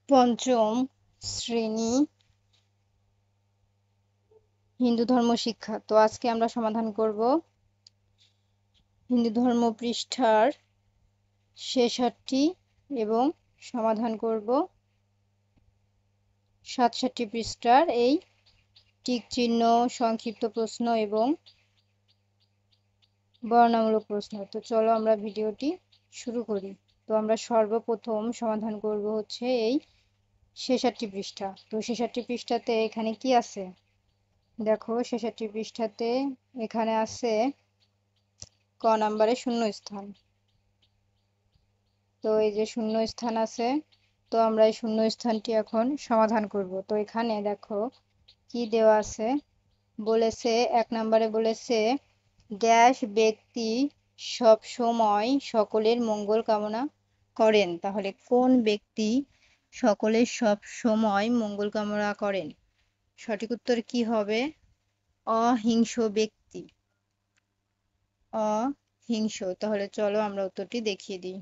পঞ্চম শ্রেণী হিন্দু ধর্ম শিক্ষা। তো আজকে আমরা সমাধান করব হিন্দু ধর্ম পৃষ্ঠার ৬৬ এবং সমাধান করব ৬৭ পৃষ্ঠার এই টিক চিহ্ন, সংক্ষিপ্ত প্রশ্ন এবং বর্ণনামূলক প্রশ্ন। তো চলো আমরা ভিডিওটি শুরু করি। তো আমরা সর্বপ্রথম সমাধান করব হচ্ছে এই ৬৬ পৃষ্ঠা। তো ৬৬ পৃষ্ঠাতে এখানে কি আছে দেখো, ৬৬ পৃষ্ঠাতে এখানে আছে ক নাম্বারে শূন্যস্থান। তো এই যে শূন্যস্থান আছে, তো আমরা এই শূন্যস্থানটি এখন সমাধান করব। তো এখানে দেখো কি দেওয়া আছে, বলেছে ১ নাম্বারে বলেছে ড্যাশ ব্যক্তি সব সময় সকলের মঙ্গল কামনা করেন। তাহলে কোন ব্যক্তি সকলের সব সময় মঙ্গল কামনা করেন? সঠিক উত্তর কি হবে? অহিংস ব্যক্তি। অহিংস। তাহলে চলো আমরা উত্তরটি দেখিয়ে দিই।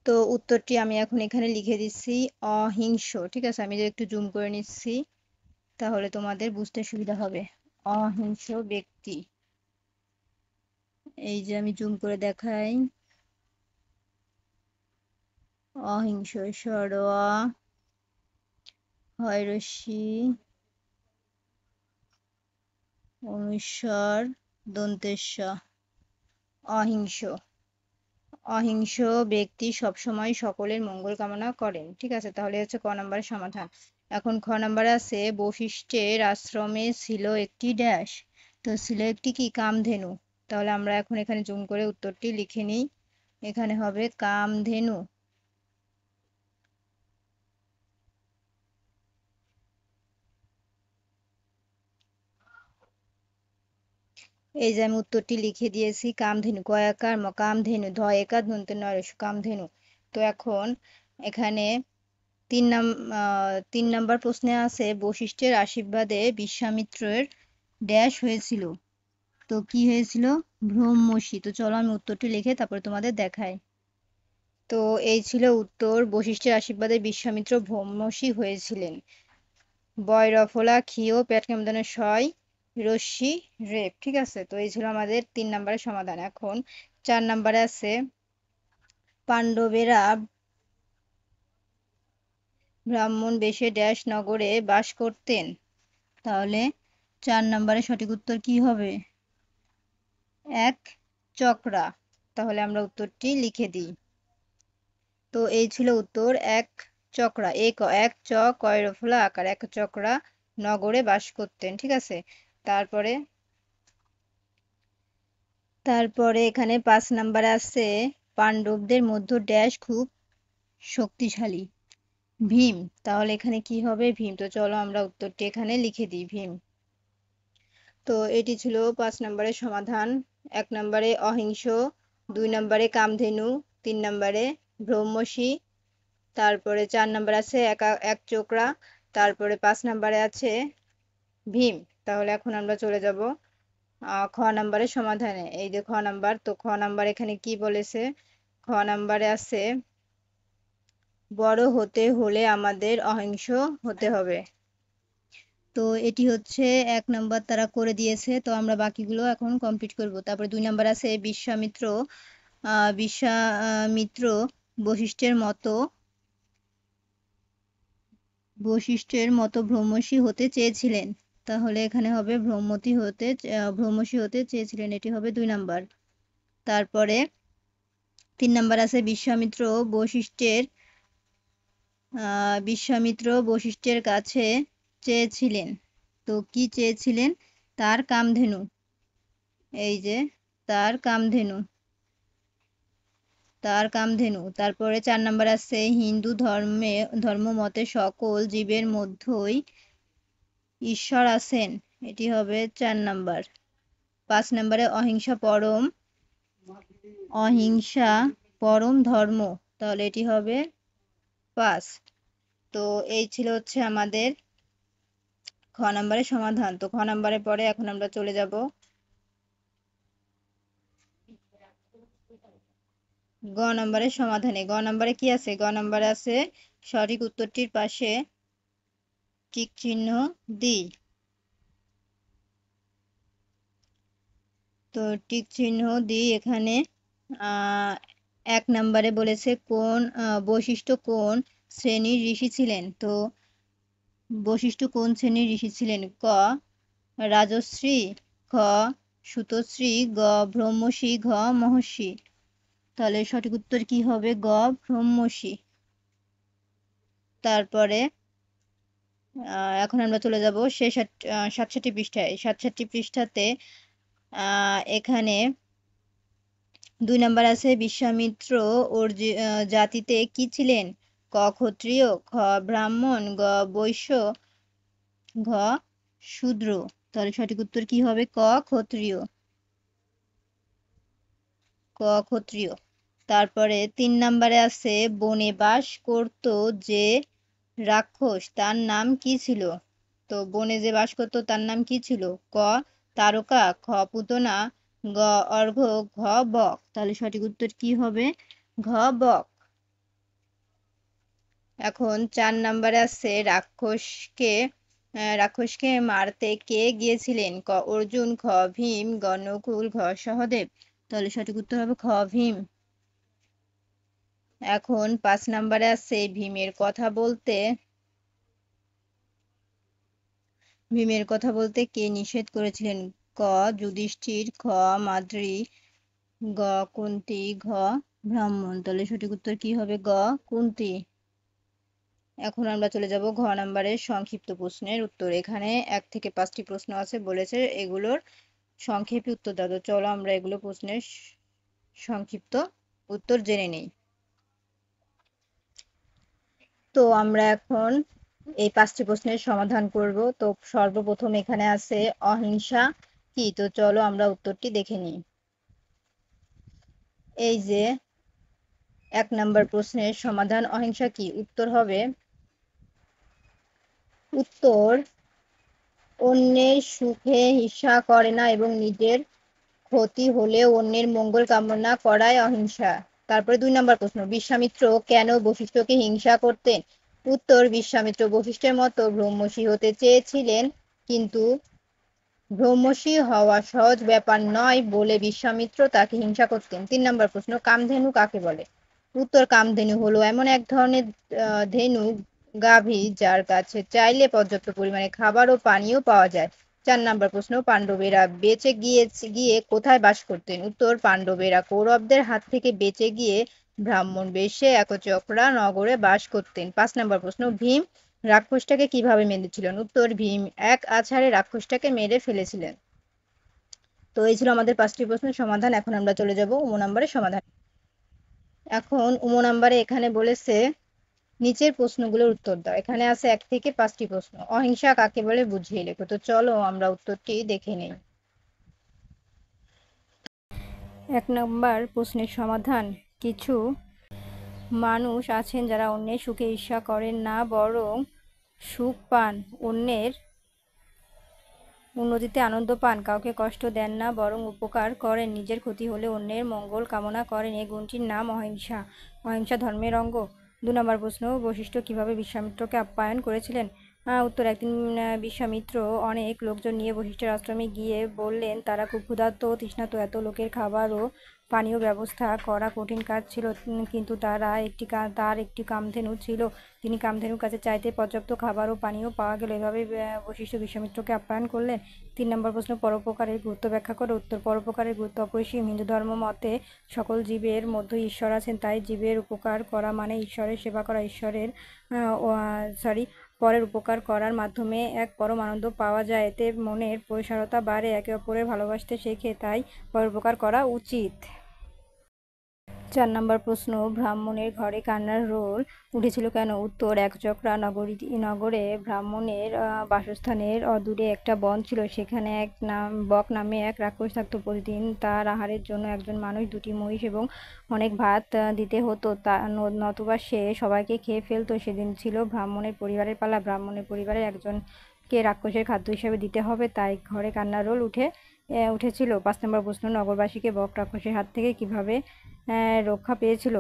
তো উত্তরটি আমি এখন এখানে লিখে দিচ্ছি অহিংস। ঠিক আছে, আমি একটু জুম করে নিচ্ছি তাহলে তোমাদের বুঝতে সুবিধা হবে। অহিংস ব্যক্তি, এই যে আমি জুম করে দেখাই। অহিংস, সরোয়া হয়রসি অনুস্বর দন্তেশ্ব, অহিংস। অহিংস ব্যক্তি সবসময় সকলের মঙ্গল কামনা করেন। ঠিক আছে, তাহলে হচ্ছে ক নম্বরের সমাধান। এখন খ নম্বরে আছে বশিষ্ঠের আশ্রমে ছিল একটি ড্যাশ। তো ছিল একটি কি? কামধেনু। তাহলে আমরা এখন এখানে জুম করে উত্তরটি লিখে নিই। এখানে হবে কামধেনু। এই যে আমি উত্তরটি লিখে দিয়েছি কামধেনু, কয়াকার কামধেনু, ধ একার দন্তে নরেশ কামধেনু। তো এখন এখানে ৩ নাম্বার প্রশ্নে আছে বশিষ্ঠের আশীর্বাদে বিশ্বামিত্রের ড্যাশ হয়েছিল। তো কি হয়েছিল? ব্রহ্মর্ষি। তো চলো আমি উত্তরটি লিখে তারপরে তোমাদের দেখাই। তো এই ছিল উত্তর, বশিষ্ঠের আশীর্বাদে বিশ্বামিত্র ব্রহ্মর্ষি হয়েছিলেন। বয় রফলা ক্ষীয় পেট কেমদানের সয় রশ্মি রেপ। ঠিক আছে, তো এই ছিল আমাদের ৩ নাম্বারের সমাধান। এখন ৪ নাম্বারে আছে পাণ্ডবেরা ব্রাহ্মণ বেশে ড্যাশ নগরে বাস করতেন। তাহলে ৪ নাম্বারে সঠিক উত্তর কি হবে? এক চক্রা। তাহলে আমরা উত্তরটি লিখে দিই। তো এই ছিল উত্তর, এক চক্রা। এক চ কয়রফলা আকার, এক চক্রা নগরে বাস করতেন। ঠিক আছে, তারপরে এখানে ৫ নাম্বারে আছে পাণ্ডবদের মধ্য ড্যাশ খুব শক্তিশালী। ভীম। তাহলে এখানে কি হবে? ভীম। তো চলো আমরা উত্তরটি এখানে লিখে দিই, ভীম। তো এটি ছিল ৫ নম্বরের সমাধান। ১ নম্বরে অহিংস, ২ নম্বরে কামধেনু, ৩ নম্বরে ব্রহ্মর্ষি, তারপরে ৪ নম্বরে আছে এক চোকরা, তারপরে ৫ নম্বরে আছে ভীম। তাহলে এখন আমরা চলে যাব খ নম্বরের সমাধানে। এই যে খ নাম্বার, তো খ নাম্বার এখানে কি বলেছে? খ নাম্বারে আছে বড় হতে হলে আমাদের অহিংস হতে হবে। তো এটি হচ্ছে ১ নাম্বার তারা করে দিয়েছে। তো আমরা বাকিগুলো এখন কমপ্লিট করব। তারপরে ২ নাম্বার আছে বিশ্বামিত্র বশিষ্ঠের মতো ব্রহ্মর্ষি হতে চেয়েছিলেন। তাহলে এখানে হবে ব্রহ্মর্ষি হতে চেয়েছিলেন, এটি হবে ২ নাম্বার। তারপরে ৩ নাম্বার আছে বিশ্বামিত্র বশিষ্ঠের কাছে চেয়েছিলেন। তো কি চেয়েছিলেন? তার কামধেনু। এই যে তার কামধেনু। তারপরে ৪ নাম্বার আছে হিন্দু ধর্মমতে সকল জীবের মধ্যেই ঈশ্বর আছেন, এটি হবে ৪ নাম্বার। ৫ নাম্বারে অহিংসা পরম ধর্ম। তাহলে এটি হবে ৫। তো এই ছিল হচ্ছে আমাদের খ নাম্বারের সমাধান। তো খ নাম্বারের পরে এখন আমরা চলে যাব গ নম্বরের সমাধানে। গ নম্বরে কি আছে? গ নম্বরে আছে সঠিক উত্তরটির পাশে টিক চিহ্ন দিই। তো টিক চিহ্ন দিই এখানে। এক নম্বরে বলেছে কোন বৈশিষ্ট্য কোন শ্রেণীর ঋষি ছিলেন। তো বৈশিষ্ট্য কোন শ্রেণীর ঋষি ছিলেন? ক রাজশ্রী, খ সুতশ্রী, গ ব্রহ্মর্ষি, ঘ মহর্ষি। তাহলে সঠিক উত্তর কি হবে? গ ব্রহ্মর্ষি। তারপরে এখন আমরা চলে যাব সেই 67 পৃষ্ঠায়। 67 পৃষ্ঠাতে এখানে 2 নম্বর আছে বিশ্বামিত্র ওর জাতিতে কি ছিলেন? ক ক্ষত্রিয়, খ ব্রাহ্মণ, গ বৈশ্য, ঘ শূদ্র। তাহলে সঠিক উত্তর কি হবে? ক ক্ষত্রিয়। ক ক্ষত্রিয়। তারপরে 3 নম্বরে আছে বনে বাস করত যে রাক্ষস তার নাম কি ছিল? তো বনে যে বাস করত তার নাম কি ছিল? ক তারকা, খ পুতনা, গ অর্ঘ্য, ঘ বক। তাহলে সঠিক উত্তর কি হবে? ঘ বক। এখন 4 নম্বরে আছে রাক্ষসকে মারতে কে গিয়েছিলেন? ক অর্জুন, খ ভীম, গ নকুল, ঘ সহদেব। তাহলে সঠিক উত্তর হবে খ ভীম। এখন 5 নম্বরে আছে ভীমের কথা বলতে কে নিষেধ করেছিলেন? ক যুধিষ্ঠির, খ মাদ্রী, গ কুন্তী, ঘ ব্রাহ্মণ। তাহলে সঠিক উত্তর কি হবে? গ কুন্তী। এখন আমরা চলে যাব ঘ নম্বরের সংক্ষিপ্ত প্রশ্নের উত্তর। এখানে 1 থেকে 5টি প্রশ্ন আছে, বলেছে এগুলোর সংক্ষেপে উত্তর দাও। তো চলো আমরা এগুলো প্রশ্নের সংক্ষিপ্ত উত্তর জেনে নেই। তো আমরা এখন এই 5টি প্রশ্নের সমাধান করব। তো সর্বপ্রথম এখানে আছে অহিংসা কি? তো চলো আমরা উত্তরটি দেখে নিই। এই যে 1 নম্বর প্রশ্নের সমাধান অহিংসা কি? উত্তর হবে উত্তর অন্যের সুখে হিংসা করে না এবং নিজের ক্ষতি হলেও অন্যের মঙ্গল কামনা করাই অহিংসা। তারপরে 2 নম্বর প্রশ্ন বিশ্বামিত্র কেন বশিষ্ঠকে হিংসা করতেন? উত্তর বিশ্বামিত্র বশিষ্ঠের মতো ব্রহ্মর্ষি হতে চেয়েছিলেন, কিন্তু ব্রহ্মর্ষি হওয়া সহজ ব্যাপার নয় বলে বিশ্বামিত্র তাকে হিংসা করতেন। 3 নম্বর প্রশ্ন কামধেনু কাকে বলে? উত্তর কামধেনু হলো এমন এক ধরনের ধেনু গাভী যার কাছে চাইলে পর্যাপ্ত পরিমাণে খাবার ও পানীয় পাওয়া যায়। 4 নম্বর প্রশ্ন পাণ্ডবেরা বেঁচে গিয়ে কোথায় বাস করতেন? উত্তর পাণ্ডবেরা কৌরবদের হাত থেকে বেঁচে গিয়ে ব্রাহ্মণ বেশে একচক্রা নগরে বাস করতেন। 5 নম্বর প্রশ্ন ভীম রাক্ষসটাকে কিভাবে মেরেছিলেন? উত্তর ভীম এক আছাড়ে রাক্ষসটাকে মেরে ফেলেছিলেন। তো এই ছিল আমাদের 5টি প্রশ্নের সমাধান। এখন আমরা চলে যাব উম নম্বরের সমাধান। এখন উম নম্বরে এখানে বলেছে নিচের প্রশ্নগুলোর উত্তর দাও। এখানে আছে 1 থেকে 5টি প্রশ্ন। অহিংসা কাকে বলে বুঝিয়ে লেখো। তো চলো আমরা উত্তরটি দেখে নেই। 1 নম্বর প্রশ্নের সমাধান কিছু মানুষ আছেন যারা অন্যের সুখে ঈর্ষা করেন না, বরং সুখ পান, অন্যের উন্নতিতে আনন্দ পান, কাউকে কষ্ট দেন না বরং উপকার করেন, নিজের ক্ষতি হলে অন্যের মঙ্গল কামনা করেন। এই গুণটির নাম অহিংসা। অহিংসা ধর্মের অঙ্গ। 2 নম্বর প্রশ্ন বশিষ্ঠ কিভাবে বিশ্বামিত্রকে আপ্যায়ন করেছিলেন? উত্তর একদিন বিশ্বামিত্র অনেক লোকজন নিয়ে বশিষ্ঠের আশ্রমে গিয়ে বললেন তারা খুব ক্ষুধার্ত ও তৃষ্ণার্ত, এত লোকের খাবার ও পানীয় ব্যবস্থা করা কঠিন কাজ ছিল, কিন্তু তার একটি কামধেনু ছিল। তিনি কামধেনুর কাছে চাইতে পর্যাপ্ত খাবার ও পানীয় পাওয়া গেল। এভাবে বশিষ্ঠ বিশ্বামিত্রকে আপ্যায়ন করলেন। 3 নম্বর প্রশ্ন পরোপকারের গুরুত্ব ব্যাখ্যা করো। উত্তর পরোপকারের গুরুত্ব অপরিসীম। হিন্দু ধর্ম মতে সকল জীবের মধ্যে ঈশ্বর আছেন, তাই জীবের উপকার করা মানে ঈশ্বরের সেবা করা। পরের উপকার করার মাধ্যমে এক পরম আনন্দ পাওয়া যায়, এতে মনের পরিসরতা বাড়ে, একে অপরের ভালোবাসতে শেখে, তাই পরোপকার করা উচিত। 4 নম্বর প্রশ্ন ব্রাহ্মণের ঘরে কান্নার রোল উঠেছিল কেন? উত্তর একচক্রা নগরে ব্রাহ্মণের বাসস্থানের অদূরে একটা বন ছিল, সেখানে বক নামে এক রাক্ষস থাকতো। প্রতিদিন তার আহারের জন্য একজন মানুষ, 2টি মহিষ এবং অনেক ভাত দিতে হতো, নতুবা সে সবাইকে খেয়ে ফেলতো। সেদিন ছিল ব্রাহ্মণের পরিবারের পালা, ব্রাহ্মণের পরিবারের একজনকে রাক্ষসের খাদ্য হিসেবে দিতে হবে, তাই ঘরে কান্নার রোল উঠেছিল। 5 নম্বর প্রশ্ন নগরবাসীকে বক রাক্ষসের হাত থেকে কিভাবে রক্ষা পেয়েছিল?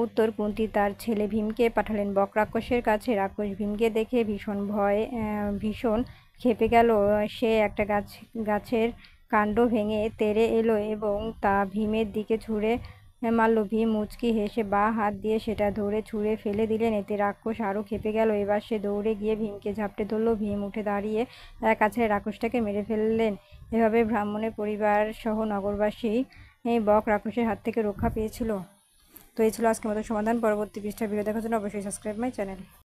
উত্তর, কুন্তী তার ছেলে ভীমকে পাঠালেন বক রাক্ষসের কাছে। রাক্ষস ভীমকে দেখে ভীষণ ক্ষেপে গেল। সে একটা গাছের কাণ্ড ভেঙে তেড়ে এলো এবং তা ভীমের দিকে ছুঁড়ে মারল। ভীম মুচকি হেসে বাঁ হাত দিয়ে সেটা ধরে ছুঁড়ে ফেলে দিলেন। এতে রাক্ষস আরও ক্ষেপে গেল। এবার সে দৌড়ে গিয়ে ভীমকে ঝাপটে ধরল। ভীম উঠে দাঁড়িয়ে কাছে রাক্ষসটাকে মেরে ফেললেন। এভাবে ব্রাহ্মণের পরিবার সহ নগরবাসী বক রাক্ষসের হাত থেকে রক্ষা পেয়েছিল। তো এই ছিল আজকের মতো সমাধান। পরবর্তী পৃষ্ঠার ভিডিও দেখার জন্য অবশ্যই সাবস্ক্রাইব মাই চ্যানেল।